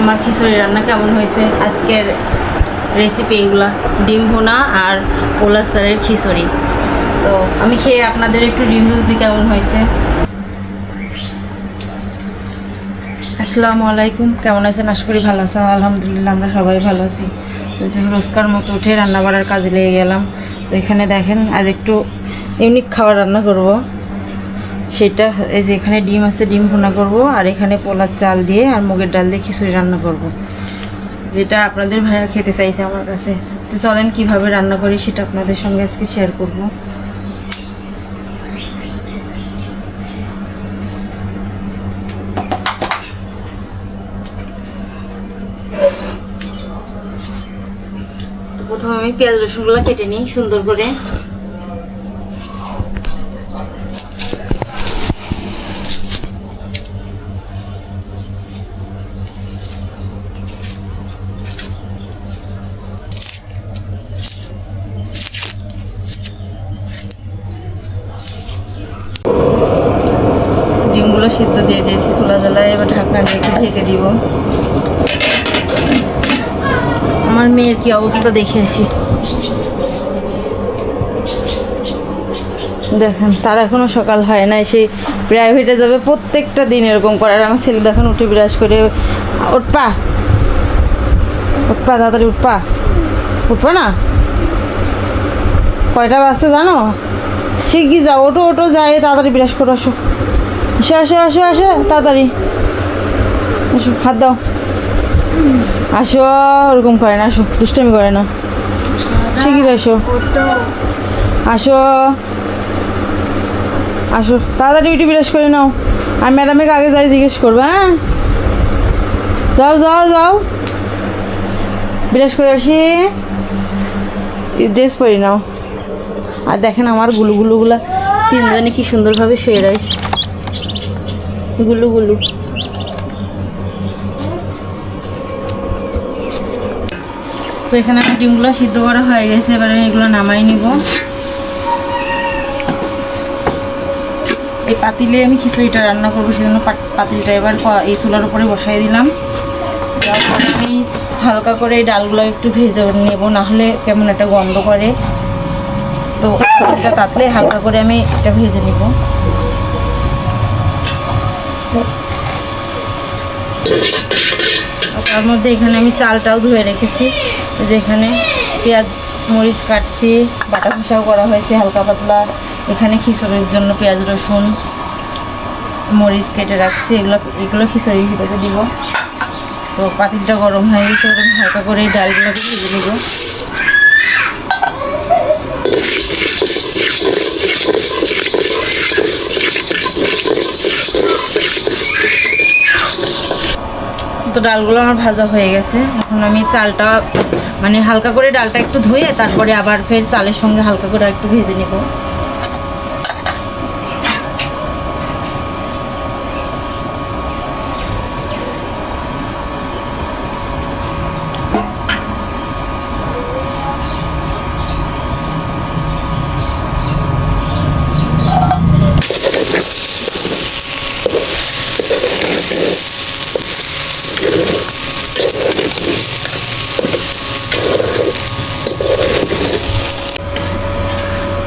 আমার খিচুড়ি রান্না কেমন হয়েছে। আজকের রেসিপি এগুলা ডিম ভুনা আর পোলা চালের খিচুড়ি। তো আমি খেয়ে আপনাদের একটু রিভিউ দিই কেমন হয়েছে। আসসালামু আলাইকুম, কেমন আছেন? আশা করি ভালো আছেন। আলহামদুলিল্লাহ আমরা সবাই ভালো আছি। তো রোজকার মতো উঠে রান্না বাড়ার কাজে লেগে গেলাম। তো এখানে দেখেন আজ একটু ইউনিক খাবার রান্না করব। সেটা এই যে এখানে ডিম আছে, ডিম ভুনা করব, আর এখানে পোলার চাল দিয়ে আর মুগের ডাল দিয়ে খিচুড়ি রান্না করব, যেটা আপনাদের ভাইয়া খেতে চাইছে আমার কাছে। তো চলেন কিভাবে রান্না করি সেটা আপনাদের সঙ্গে আজকে শেয়ার করব। প্রথমে আমি পেঁয়াজ রসুনগুলো কেটে নিই সুন্দর করে। ডিমগুলো সিদ্ধ দিয়ে দিয়েছি চুলা জ্বালায়, এবার ঢাকনা দিয়ে একটু ঢেকে দিব। আমার মেয়ের কি অবস্থা দেখে আসি। দেখেন তার এখনো সকাল হয় না, সেই প্রাইভেটে যাবে, প্রত্যেকটা দিন এরকম করে। আর আমার ছেলে দেখেন উঠে বিরাজ করে, উঠপা উঠপা তাড়াতাড়ি উঠপা উঠপা না। কয়টা বাজছে জানো? শিগগির যাও, ওটো ওটো যায়, তাড়াতাড়ি বিরাজ করো। আসো আসো আসো আসো আসো তাড়াতাড়ি আসো, হাত দাও, আসো। ওরকম করে না, আসো, দুষ্টামি করে না, শিগগির আসো আসো আসো তাড়াতাড়ি উঠে বিরাজ করে নাও। আর ম্যাডামকে আগে যাই জিজ্ঞেস করবে। হ্যাঁ যাও যাও যাও, বিরাজ করে আসি, ড্রেস পরি নাও। আর দেখেন আমার গুলুগুলুগুলা তিনজনে কি সুন্দরভাবে শুয়ে রয়েছে, গুলু গুলু। তো এখানে আমার ডিমগুলো সিদ্ধ করা হয়ে গেছে, এবারে এগুলো নামাই নিব। এই পাতিলে আমি খিচুড়িটা রান্না করবো, সেজন্য পাতিলটা এবার এই চুলার উপরে বসাই দিলাম। তারপরে আমি হালকা করে এই ডালগুলো একটু ভেজে নেব, নাহলে কেমন একটা গন্ধ করে। তো এটা তাতলে হালকা করে আমি এটা ভেজে নিব। তার মধ্যে এখানে আমি চালটাও ধুয়ে রেখেছি, যেখানে পেঁয়াজ মরিচ কাটছি, বাটা খোসাও করা হয়েছে হালকা পাতলা। এখানে খিচুড়ির জন্য পেঁয়াজ রসুন মরিচ কেটে রাখছি, এগুলো খিচুড়ির ভিতরে দিব। তো পাতিলটা গরম হয়ে গেছে, হালকা করে এই ডালগুলোকে ভেজে নিব। তো ডালগুলো আমার ভাজা হয়ে গেছে। এখন আমি চালটা মানে হালকা করে ডালটা একটু ধুয়ে তারপরে আবার ফের চালের সঙ্গে হালকা করে একটু ভেজে নেব।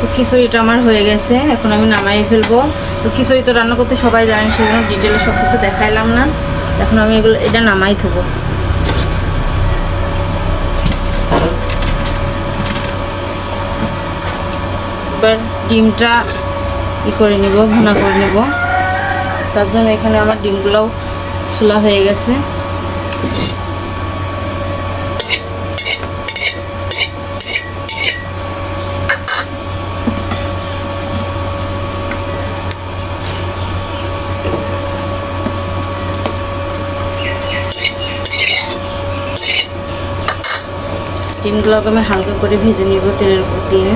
তো খিচুড়িটা আমার হয়ে গেছে, এখন আমি নামাই ফেলবো। তো খিচুড়ি তো রান্না করতে সবাই জানেন, সেজন্য ডিটেলে সব কিছু দেখাইলাম না। এখন আমি এটা নামাই থবো। এবার ডিমটা করে নিব, ভুনা করে নিব। তার জন্য এখানে আমার ডিমগুলোও ছোলা হয়ে গেছে। ডিমগুলোকে আমি হালকা করে ভেজে নিব তেলের উপর দিয়ে।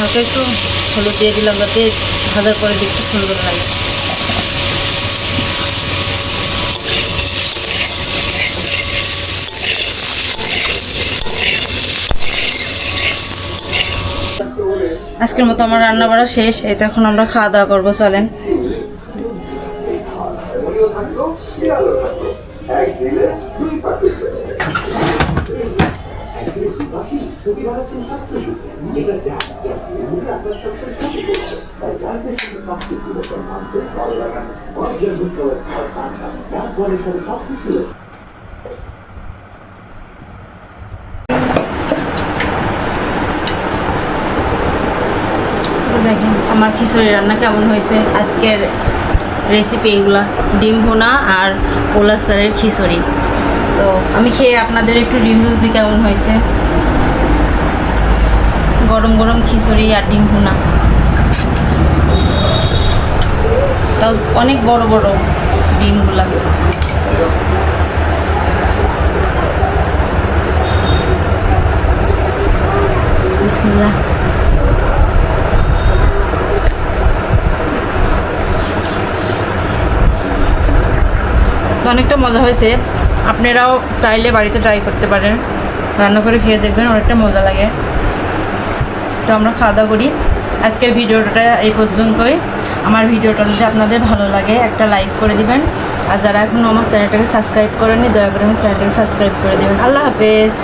হালকা একটু হলুদ দিয়ে দিলাম যাতে ভাজার পরে দেখতে সুন্দর লাগে। আজকের মতো আমার রান্না বাড়া শেষ। এই তো এখন আমরা খাওয়া দাওয়া করবো, চলেন। দেখেন আমার খিচুড়ি রান্না কেমন হয়েছে। আজকের রেসিপি এগুলা, ডিম ভুনা আর পোলা চালের খিচুড়ি। তো আমি খেয়ে আপনাদের একটু রিভিউ দিই কেমন হয়েছে। গরম গরম খিচুড়ি আর ডিম ভুনা, তাও অনেক বড় বড় ডিমগুলা। বিসমিল্লাহ। অনেকটা মজা হয়েছে, আপনারাও চাইলে বাড়িতে ট্রাই করতে পারেন, রান্না করে খেয়ে দেখবেন, অনেকটা মজা লাগে। তো আমরা খাওয়া দাওয়া করি। আজকের ভিডিওটা এই পর্যন্তই। আমার ভিডিওটা যদি আপনাদের ভালো লাগে একটা লাইক করে দিবেন, আর যারা এখনও আমার চ্যানেলটাকে সাবস্ক্রাইব করেননি দয়া করে আমার চ্যানেলটাকে সাবস্ক্রাইব করে দেবেন। আল্লাহ হাফেজ।